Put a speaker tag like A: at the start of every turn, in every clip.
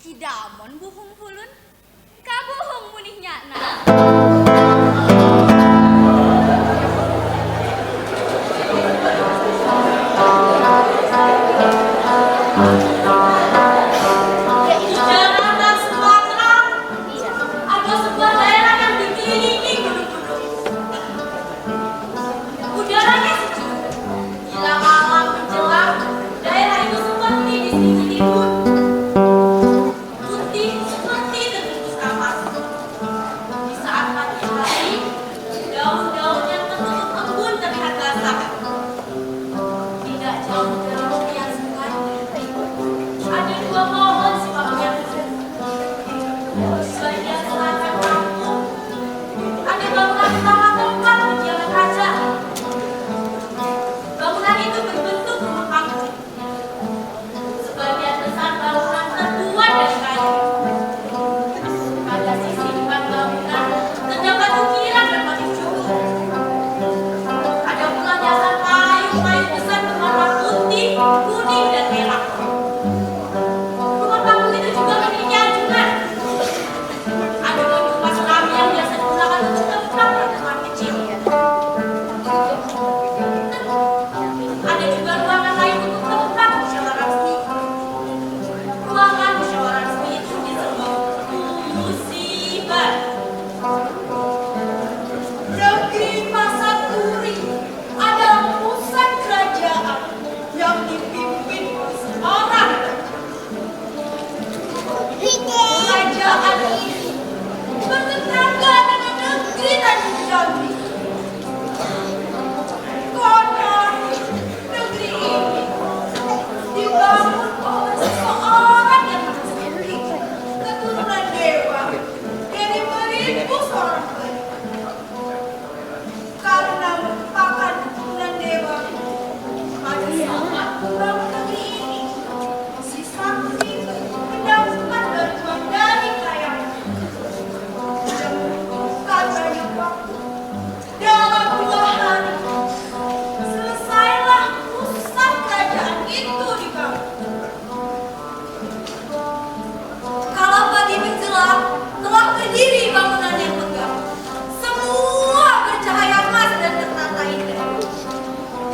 A: Kidamon buhung hulun, kabuhung munih nyana.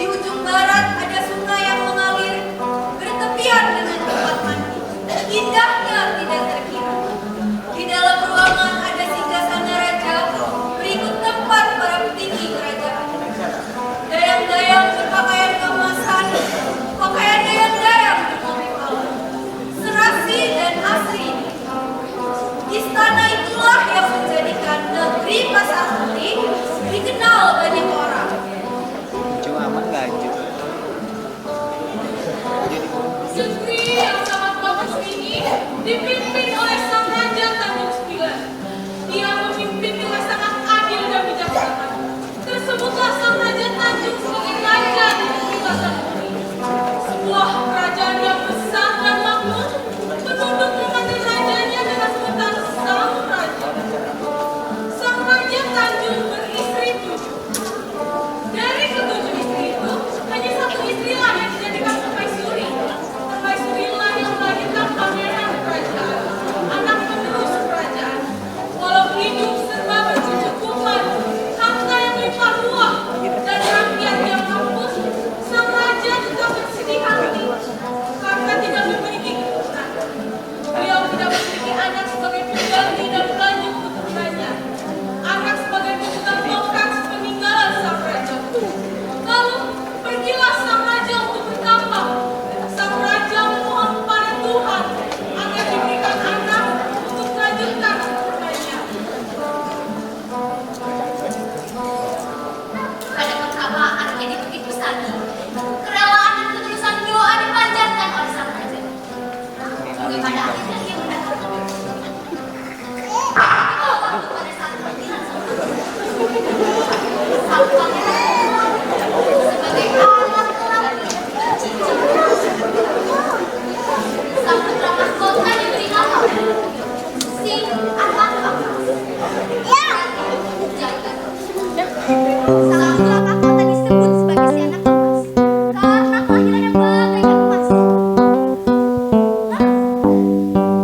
A: Di ujung barat ada sungai yang mengalir
B: Negeri yang sangat bagus ini dipimpin oleh Sang Raja Tanjung Sembilan. Dia memimpin dengan sangat adil dan bijaksana. Tersebutlah Sang Raja Tanjung sebagai raja di negeri Pasarpuri. Sebuah kerajaan yang besar dan makmur, penduduk memanggil rajanya dengan sebutan Sang Raja. Sang Raja Tanjung beristri 7. Dari ketujuh istri itu, hanya satu istrilah yang dijadikan permaisuri. Permaisurilah yang melahirkan pangeran kerajaan, anak penerus kerajaan. Walau hidup serba berkecukupan, harta yang limpah ruah, dan rakyat yang mampus, sang raja tetap bersedih hati karena tidak memiliki keturunan. Beliau tidak memiliki anak sebagai pengganti dan pelanjut keturunannya. Anak sebagai pemegang tongkat peninggalan sang raja. Lalu pergilah sang raja untuk bertapa. Sang raja memohon kepada Tuhan agar diberikan anak untuk melanjutkan keturunannya.
A: Pada pertama anaknya begitu sakit. Kerelaan dan ketulusan doa dipanjatkan oleh sang raja. Hingga pada akhirnya dia mendapatkan pada saat panggilan sang raja. Sang pangeran sebagai anak terakhir cincin. Sang putra mahkota diberi nama si anak Amas. Jagat. Sang putra mahkota disebut sebagai si anak emas karena kelahirannya bagaikan emas.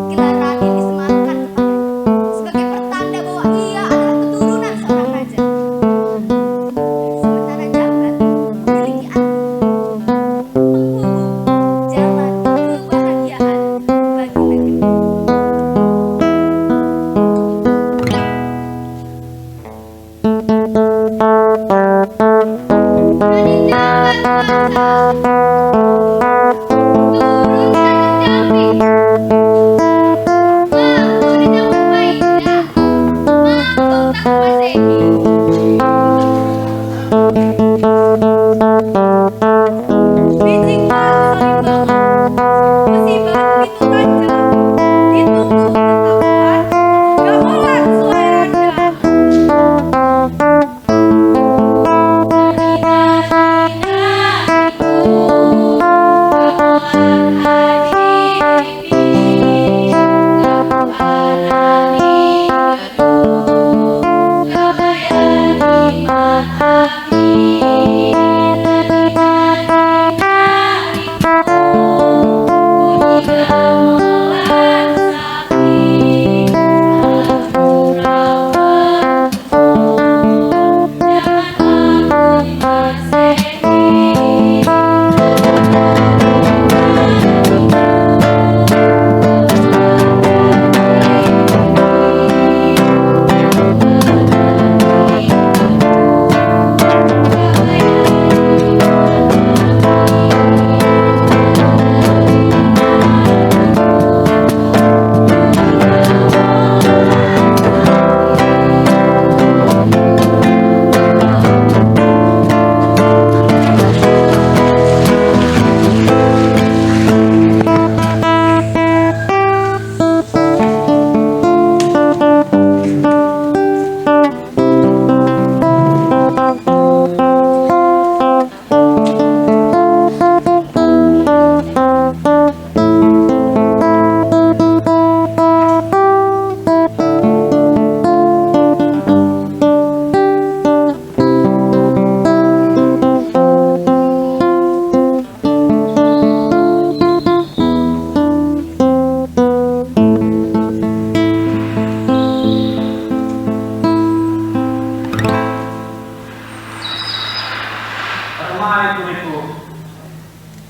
A: Gelar Raden disematkan kepadanya sebagai pertanda bahwa ia adalah keturunan seorang raja. Sementara Jagat memiliki arti penghubung jalan kebahagiaan bagi negeri. Raden Jagat Mangsa turun Tanjung Jambi, mampu di Jambu Maida, mampu tak Masehi. Bijing Pak Solimbangan, musibah pintu kaca, ditunggu ketahuan, gamelan Suheranda.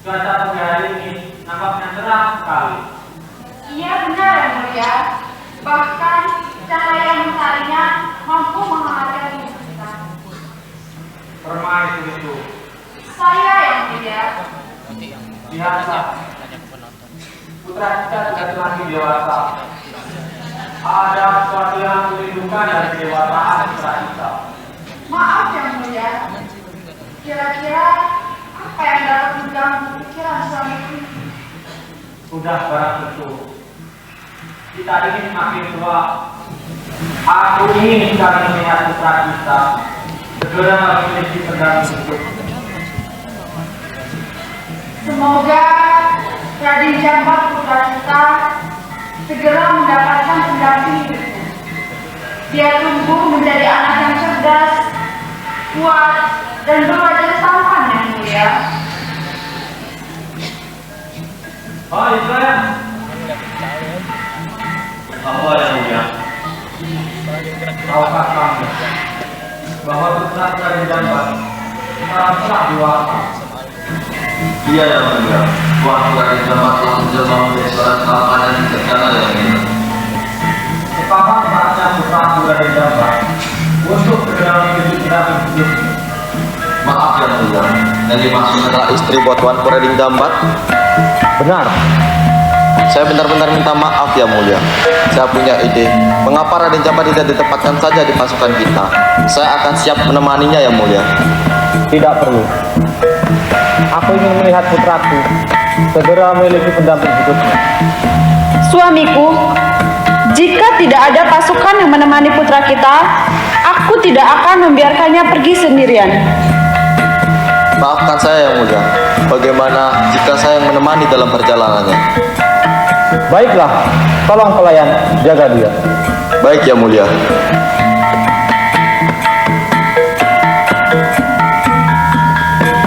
C: Cuaca pagi hari ini nampaknya cerah sekali.
D: Iya benar yang mulia. Bahkan cahaya mentarinya mampu menghangatkan tubuh kita.
C: Permai itu.
D: Saya yang mulia.
C: Lihatlah, putra kita sudah semakin dewasa. Ada sesuatu yang merindukan dari kedewasaan putra kita.
D: Maaf yang mulia. Kira-kira apa yang dapat mengganggu pikiran suami ini?
C: sudah barang tentu. Kita ingin makin tua. Aku ingin sekali melihat putra kita segera memiliki pendamping hidup.
D: Semoga Raden Jambat putra kita segera mendapatkan pendamping hidupnya. Dia tumbuh menjadi anak yang cerdas, kuat, dan berwajah tampan yang mulia.
C: Oh, Israel. Apa yang mulia? Tahukah kamu bahwa putra Raden Jambat sekarang telah dewasa?
E: Iya yang mulia, Tuan Raden Jambat telah menjelma menjadi seorang tampan dan bijaksana yang indah.
C: Sekarang saatnya putra Raden Jambat untuk segera memiliki pendamping hidupnya.
E: Maaf yang mulia, yang dimaksud adalah istri buat Tuan Raden Jambat?
F: Benar.
E: Saya benar-benar minta maaf ya mulia. Saya punya ide. Mengapa Raden Jambat tidak ditempatkan saja di pasukan kita? Saya akan siap menemaninya ya mulia.
F: Tidak perlu. Aku ingin melihat putraku segera memiliki pendamping hidupnya.
D: Suamiku, jika tidak ada pasukan yang menemani putra kita, aku tidak akan membiarkannya pergi sendirian.
E: Maafkan saya yang mulia. Bagaimana jika saya yang menemani dalam perjalanannya?
F: Baiklah, tolong pelayan jaga dia.
E: Baik ya mulia.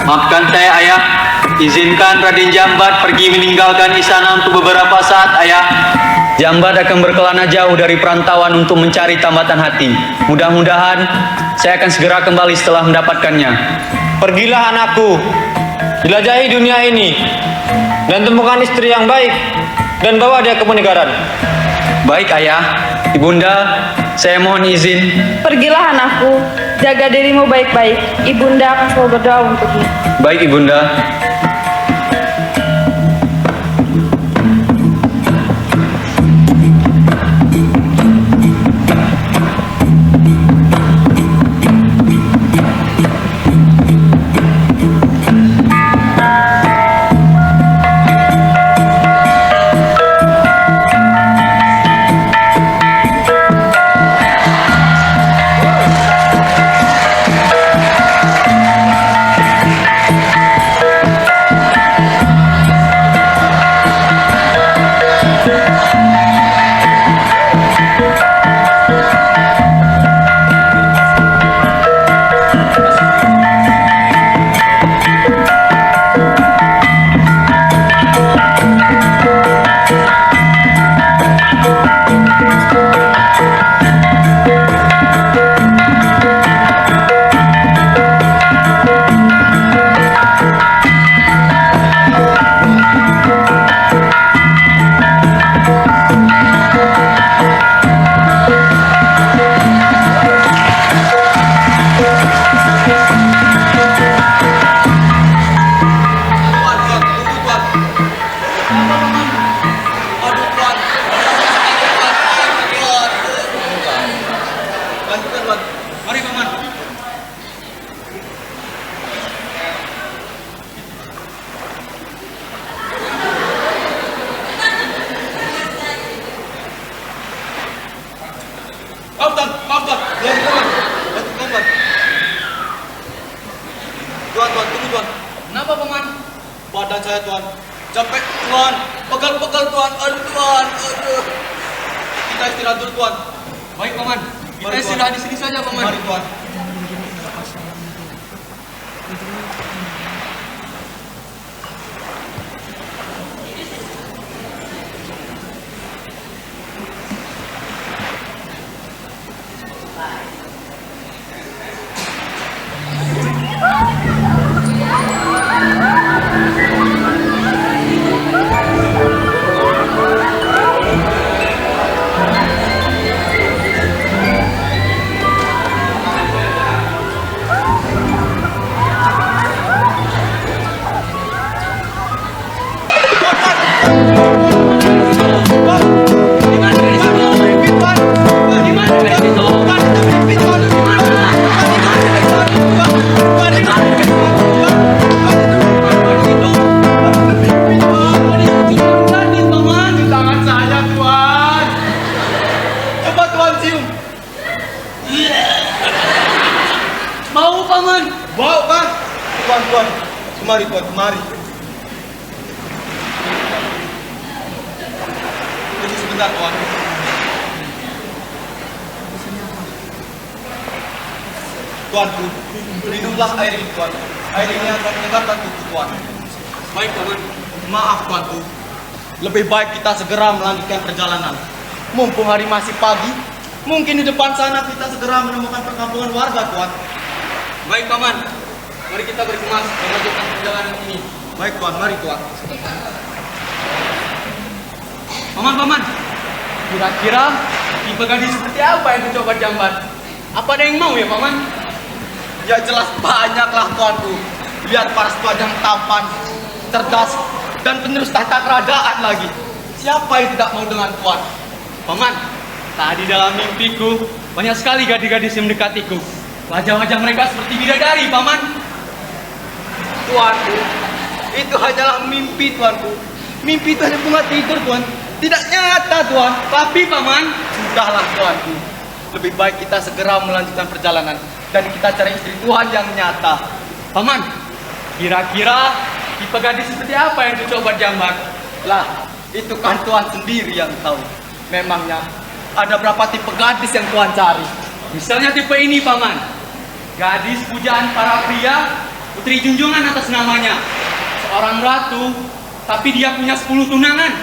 G: Maafkan saya ayah, izinkan Raden Jambat pergi meninggalkan istana untuk beberapa saat ayah. Jambat akan berkelana jauh dari perantauan untuk mencari tambatan hati. Mudah-mudahan saya akan segera kembali setelah mendapatkannya.
H: Pergilah anakku, jelajahi dunia ini, dan temukan istri yang baik, dan bawa dia ke Peninggalan.
G: Baik ayah, ibunda, saya mohon izin.
D: Pergilah anakku, jaga dirimu baik-baik. Ibunda akan selalu berdoa untukmu.
G: Baik ibunda.
I: Tuan, tunggu tuan.
G: Kenapa paman?
I: Badan saya tuan, capek tuan, pegal-pegal tuan, aduh tuan, aduh. Kita istirahat dulu tuan.
G: Baik paman, kita
I: Mari, Tuan.
G: istirahat di sini saja paman.
I: Mari tuan. mari. Tunggu sebentar, Tuan. Tuanku, minumlah air ini, Tuan. Air ini akan menyegarkan tubuh, Tuan. Baik, Paman. Maaf, Tuanku. Lebih baik kita segera melanjutkan perjalanan. Mumpung hari masih pagi, mungkin di depan sana kita segera menemukan perkampungan warga, Tuan.
G: Baik, Paman. Mari kita berkemas melanjutkan perjalanan ini.
I: Baik, Tuan. Mari, Tuan.
G: Paman. Kira-kira tipe gadis seperti apa yang dicoba jambat? Apa ada yang mau ya, Paman?
I: Ya jelas banyaklah, Tuanku. Lihat para tuan yang tampan, cerdas, dan penerus tahta kerajaan lagi. Siapa yang tidak mau dengan Tuan?
G: Paman, tadi dalam mimpiku banyak sekali gadis-gadis yang mendekatiku. Wajah-wajah mereka seperti bidadari, Paman.
I: Tuanku, itu hanyalah mimpi, Tuanku. Mimpi itu hanya bunga tidur, Tuan. Tidak nyata, Tuan.
G: Tapi, Paman,
I: Sudahlah, Tuanku. Lebih baik kita segera melanjutkan perjalanan dan kita cari istri Tuhan yang nyata.
G: Paman, kira-kira tipe gadis seperti apa yang dicoba jambat?
I: Lah, itu kan Tuhan sendiri yang tahu. Memangnya ada berapa tipe gadis yang Tuhan cari?
G: Misalnya tipe ini, Paman. Gadis pujaan para pria, putri junjungan atas namanya. Seorang ratu, tapi dia punya 10 tunangan.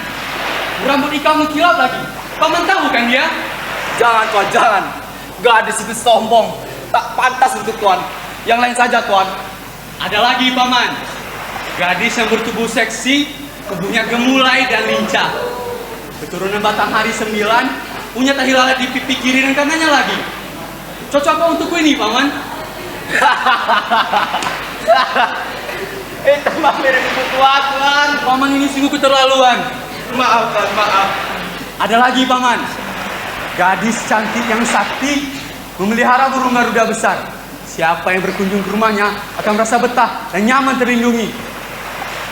G: Berambut ikam mengkilap lagi. Paman tahu kan dia?
I: Jangan, Tuan, jangan. Gadis itu sombong, tak pantas untuk Tuan. Yang lain saja, Tuan.
G: Ada lagi, Paman. Gadis yang bertubuh seksi, tubuhnya gemulai dan lincah. Keturunan Batanghari 9, punya tahi lalat di pipi kiri dan kanannya lagi. Cocok apa untukku ini, Paman?
I: Itu mah mirip ibu tua, Tuan.
G: Paman ini sungguh keterlaluan.
I: Maaf, Tuan, maaf.
G: Ada lagi, Paman. Gadis cantik yang sakti memelihara burung garuda besar. Siapa yang berkunjung ke rumahnya akan merasa betah dan nyaman terlindungi.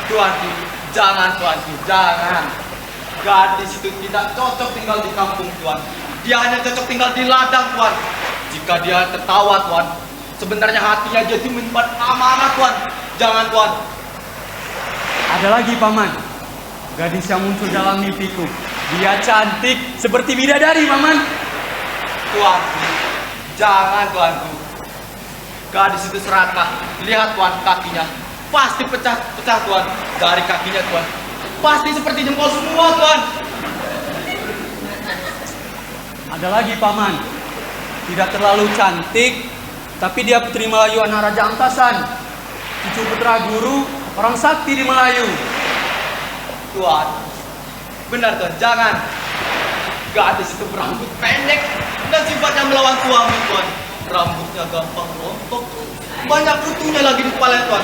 I: Tuanku, jangan, Tuanku, jangan. Gadis itu tidak cocok tinggal di kampung, Tuan. Dia hanya cocok tinggal di ladang, Tuan. Jika dia tertawa, Tuan, sebenarnya hatinya jadi menyimpan amanah, Tuan. Jangan, Tuan.
G: Ada lagi, Paman. Gadis yang muncul dalam mimpiku. Dia cantik seperti bidadari, Paman.
I: Tuanku, jangan, Tuanku. Gadis itu serakah. Lihat, Tuan, kakinya. Pasti pecah-pecah, Tuan. Dari kakinya, Tuan. Pasti seperti jempol semua, Tuan.
G: Ada lagi, Paman. Tidak terlalu cantik, tapi dia putri Melayu anak Raja Amtasan. Cucu putra guru, orang sakti di Melayu.
I: Tuan, benar, Tuan, jangan. Gadis itu berambut pendek dan sifatnya melawan suami, Tuan. Rambutnya gampang rontok, banyak kutunya lagi di kepala, Tuan.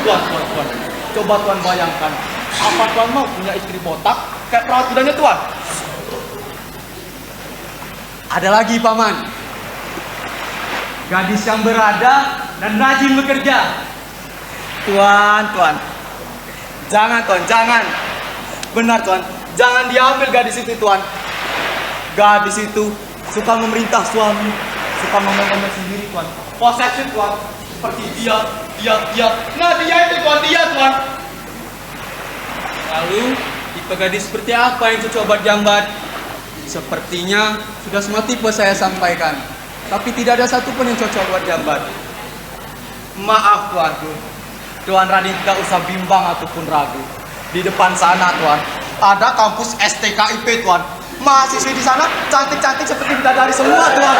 I: Tuan. Coba Tuan bayangkan, apa Tuan mau punya istri botak kayak perawat kudanya, Tuan?
G: Ada lagi, Paman. Gadis yang berada dan rajin bekerja.
I: Tuan. Jangan, Tuan, jangan. Benar, Tuan. Jangan diambil gadis itu, Tuan. Gadis itu suka memerintah suami, suka membayar sendiri, Tuan. Posesif, Tuan. Seperti dia. Nah, dia itu, Tuan, Tuan.
G: Lalu, tipe gadis seperti apa yang cocok buat jambat? Sepertinya sudah semua tipe saya sampaikan. Tapi tidak ada satupun yang cocok buat jambat.
I: Maaf, Tuanku. Tuan Raden tidak usah bimbang ataupun ragu. Di depan sana, Tuan, ada kampus STKIP, Tuan. Mahasiswi di sana cantik-cantik seperti bidadari semua, Tuan.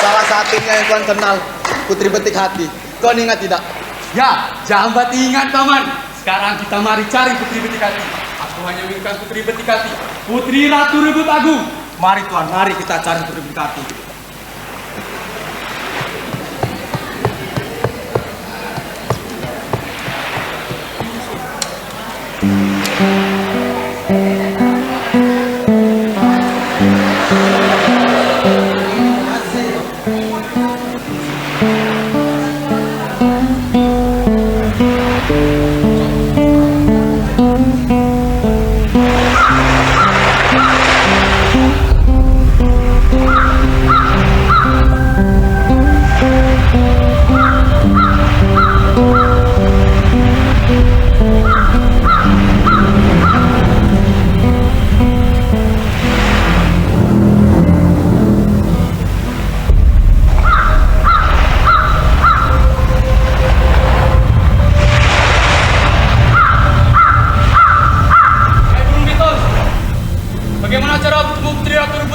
I: Salah satunya yang Tuan kenal, Putri Betik Hati. Tuan ingat tidak?
G: Ya, jambat ingat, Paman. Sekarang kita mari cari Putri Betik Hati. Aku hanya menginginkan Putri Betik Hati, Putri Ratu Rebut Agung.
I: Mari, Tuan, mari kita cari Putri Betik Hati.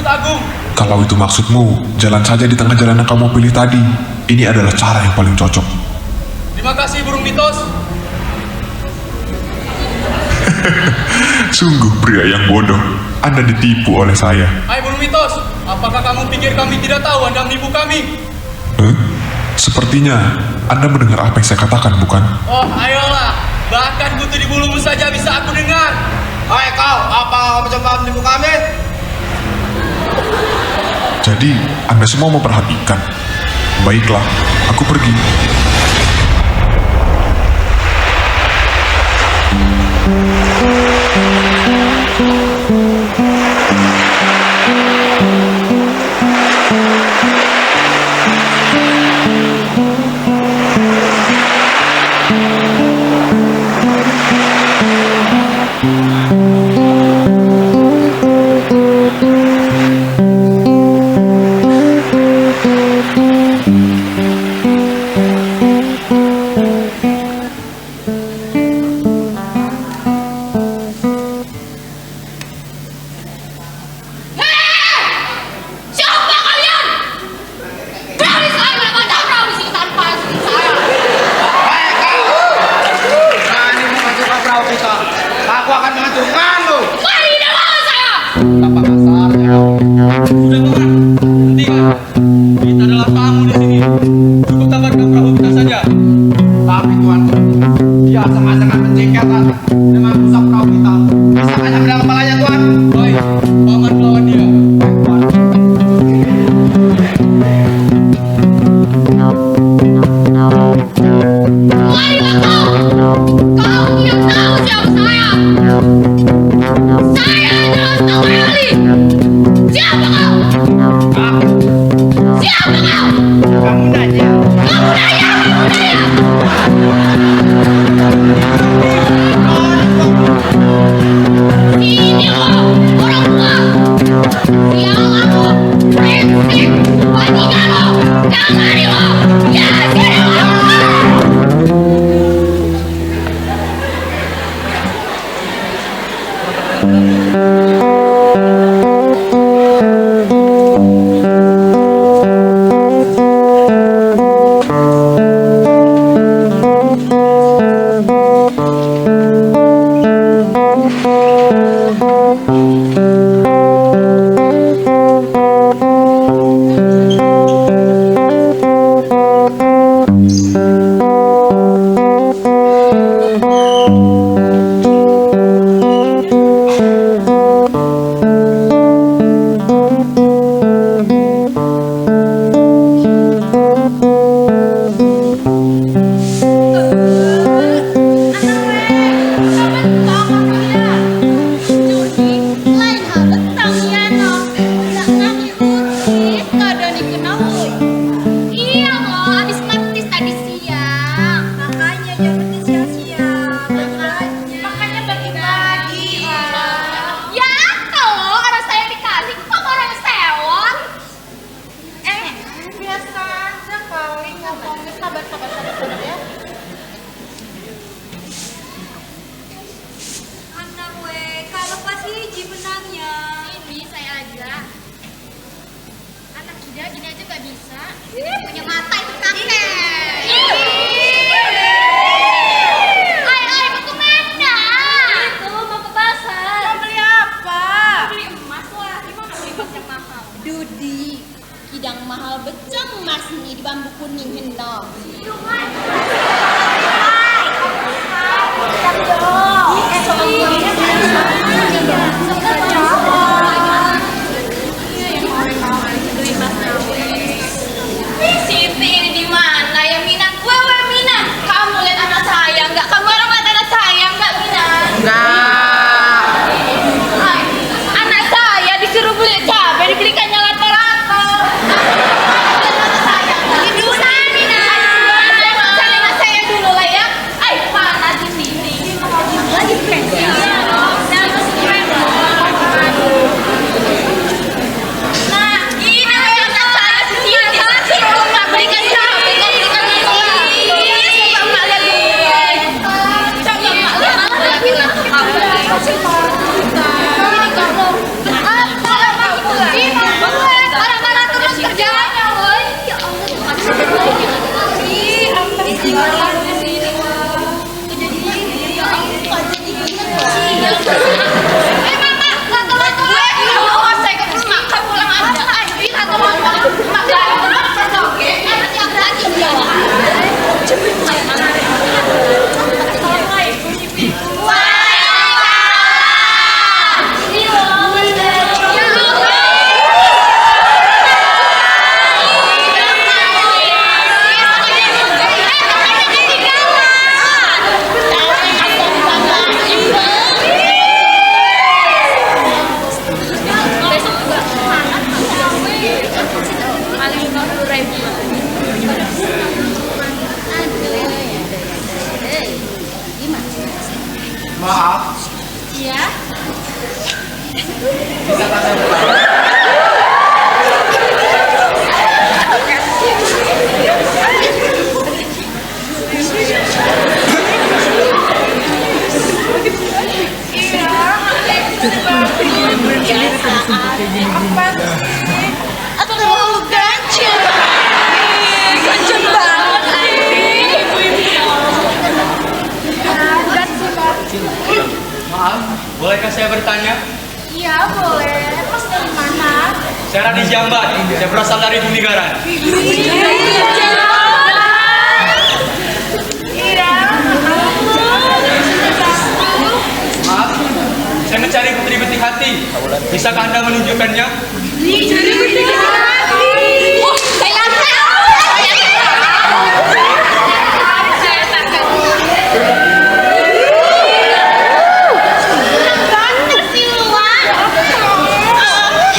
I: Agung.
J: Kalau itu maksudmu, jalan saja di tengah jalan yang kamu pilih tadi. Ini adalah cara yang paling cocok.
I: Terima kasih burung mitos.
J: Sungguh pria yang bodoh. Anda ditipu oleh saya.
I: Hai burung mitos, apakah kamu pikir kami tidak tahu Anda menipu kami?
J: Sepertinya Anda mendengar apa yang saya katakan, bukan?
I: Oh, ayolah. Bahkan kutu di bulumu saja bisa aku dengar.
E: Hai kau, apa mencoba menipu kami?
J: Jadi, Anda semua memperhatikan. Baiklah, aku pergi.
A: Siapa kalian? Berani sekali meletakkan perahu di sini tanpa izin saya.
E: Berani menghancurkan perahu kita. Aku akan menghancurkanmu.
A: Mari lawan saya.
E: Apa kasarnya?
I: Sudah paman, hentikan. Kita adalah tamu di sini. Cukup tabarkan perahu kita saja.
E: Tapi tuanku, dia sangat-sangat menjengkelkan dengan rusak perahu kita. Bisa hanya bilang kepalanya tuan.
I: Baik, paman melawan dia.
A: Marilah kau. Kau tidak tahu siapa saya. Saya adalah Sang Ali. Siapa kau? Siapa kau?
E: Kamu nanya.
A: Kamu nanya. Ini kau, orang tua. Siang aku, brengsek, wanita lo, jangan lo, ya sini lo. Punya mata itu kakek. Ayo mau kemana? Itu mau ke pasar. Mau beli apa? Beli emas lah. Gimana beli emas yang mahal? Dudi, kidang mahal beceng emas nih di bambu kuning hendak. Siti ini di mana ya Minang? Wewe Minang, kamu lihat anak saya enggak? Kamu orang lihat anak saya enggak Minang? Enggak. Anak saya disuruh beli cabai, dibelikannya lato-lato. Lihat anak saya. Di mana Minang? Cari anak saya dulu lah ya. Ay, panas di sini. Lagi pensi. Nah, ini anak saya si Siti. Mak belikan cabai, kau belikan lato-lato. Coba Mak lihat dulu. Coba Mak lihat. Apa? Ini kamu. Apa?
C: Maaf,
A: Iya.
C: bisakah saya bertanya?
A: Atau terlalu ganjil? Ganjil banget sih.
G: Maaf, bolehkah saya bertanya?
A: Iya boleh. Mas dari mana?
G: Saya Raden Jambat, saya berasal dari Bunigaran. Maaf, saya mencari putri betik hati. Bisakah Anda menunjukkannya?
A: Oh, saya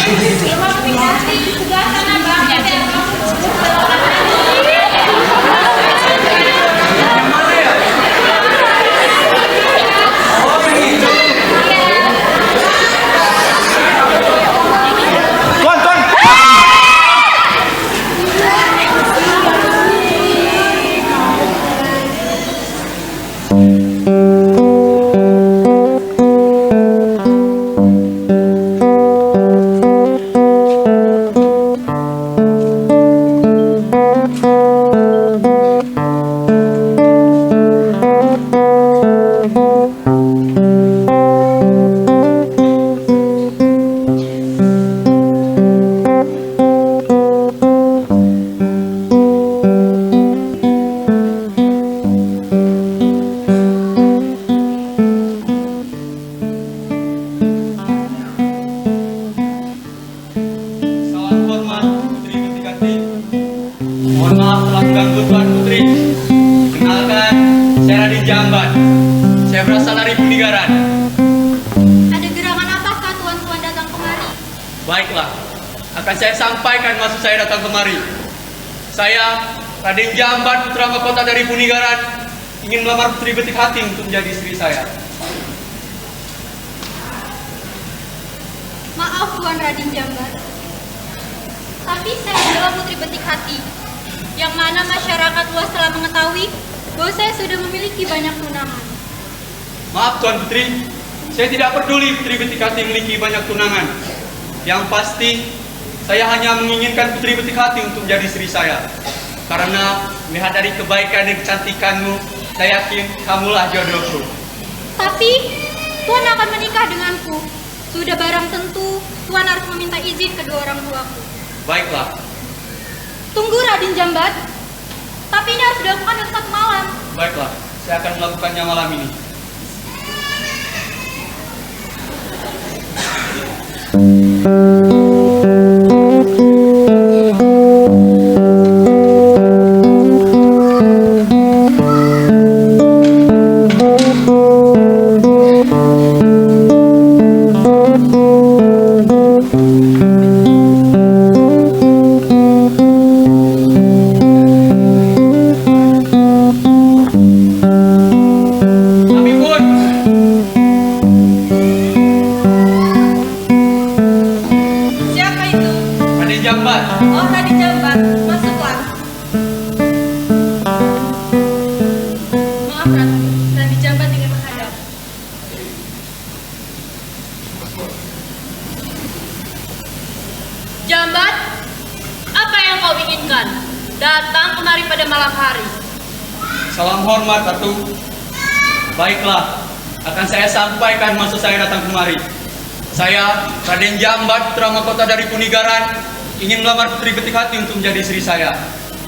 A: Bener sih Luan. Sebelah sana banget ya.
G: Salam hormat putri betik hati. Mohon maaf telah mengganggu Tuan Putri. Kenalkan, saya Raden Jambat. Saya berasal dari Bunigaran.
A: Ada gerangan apakah tuan-tuan datang kemari?
G: Baiklah, akan saya sampaikan maksud saya datang kemari. Saya, Raden Jambat, putra mahkota dari Bunigaran, ingin melamar putri betik hati untuk menjadi istri saya.
A: Maaf Tuan Raden Jambat, tapi saya adalah putri betik hati, yang mana masyarakat luas telah mengetahui bahwa saya sudah memiliki banyak tunangan.
G: Maaf Tuan Putri, saya tidak peduli putri betik hati memiliki banyak tunangan. Yang pasti, saya hanya menginginkan putri betik hati untuk menjadi istri saya. Karena melihat dari kebaikan dan kecantikanmu, saya yakin kamulah jodohku.
A: Tapi Tuan akan menikah denganku. Sudah barang tentu Tuan harus meminta izin kedua orang tuaku.
G: Baiklah,
A: Tunggu Raden Jambat, tapi ini harus dilakukan dalam satu malam.
G: baiklah, saya akan melakukannya malam ini. Kami pun.
B: Siapa itu?
G: Raden Jambat.
B: Oh, Raden Jambat. Masuklah. Maaf, Ratu. Raden Jambat ingin menghadap.
A: Jambat, apa yang kau inginkan? Datang kemari pada malam hari.
G: Salam hormat, Ratu. Baiklah, akan saya sampaikan maksud saya datang kemari. Saya, Raden Jambat, putra mahkota dari Bunigaran, ingin melamar putri betik hati untuk menjadi istri saya.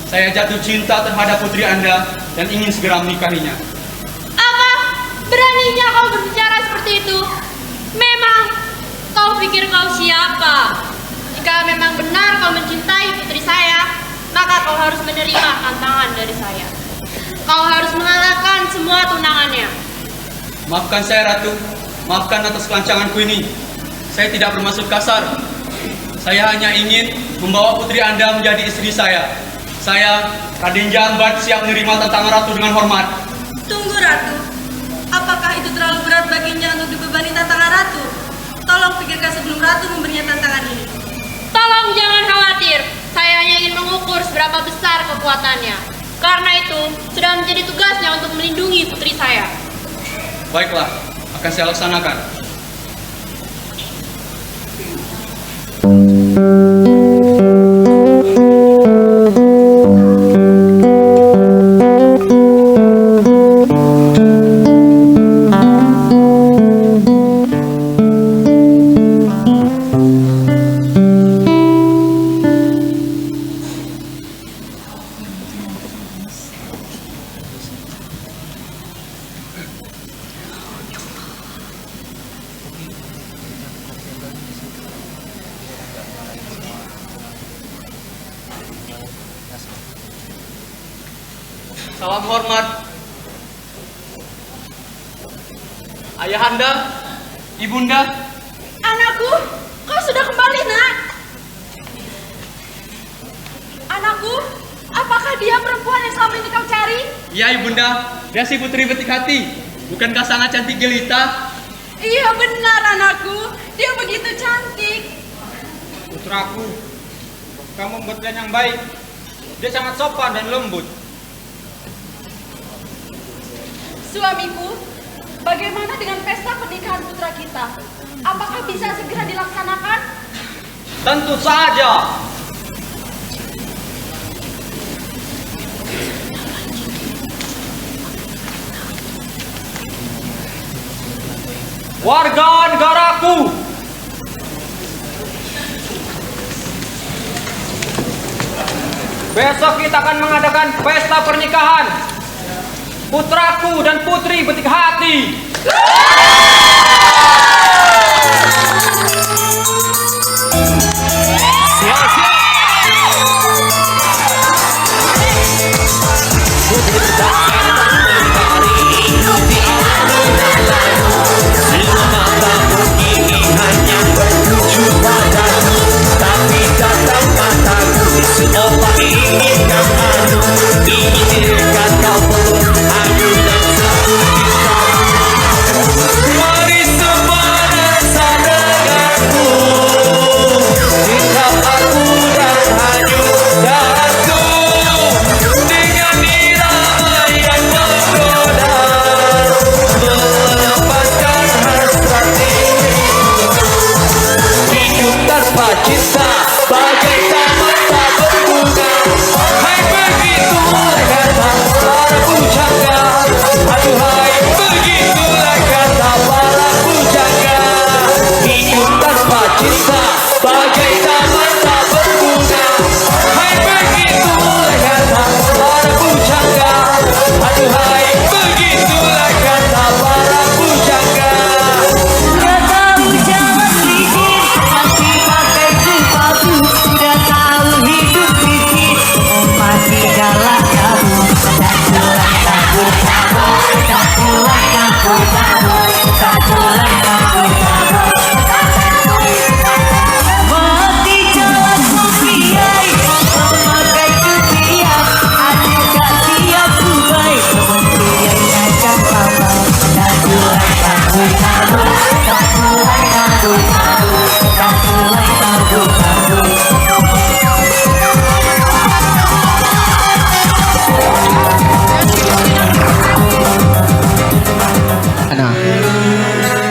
G: Saya jatuh cinta terhadap putri Anda dan ingin segera menikahinya.
A: Apa? Beraninya kau berbicara seperti itu? Memang kau pikir kau siapa? Jika memang benar kau mencintai putri saya, maka kau harus menerima tantangan dari saya. Kau harus mengalahkan semua tunangannya.
G: Maafkan saya, Ratu. Maafkan atas kelancanganku ini. Saya tidak bermaksud kasar. Saya hanya ingin membawa putri Anda menjadi istri saya. Saya, Raden Jambat, siap menerima tantangan Ratu dengan hormat.
B: Tunggu, Ratu. Apakah itu terlalu berat
A: kekuatannya. Karena itu, sudah menjadi tugasnya untuk melindungi putri saya.
I: Baiklah, akan saya laksanakan. Salam hormat. Ayahanda, ibunda.
B: Anakku, kau sudah kembali, nak. Anakku, apakah dia perempuan yang selama ini kau cari?
I: Ya ibunda, dia si putri betik hati. Bukankah sangat cantik jelita?
B: Iya benar, anakku. Dia begitu cantik.
H: Putraku, kamu membuat pilihan yang baik. Dia sangat sopan dan lembut.
B: Suamiku, bagaimana dengan pesta pernikahan putra kita? Apakah bisa segera dilaksanakan?
H: Tentu saja. Warga negaraku, besok kita akan mengadakan pesta pernikahan putraku dan putri betik hati.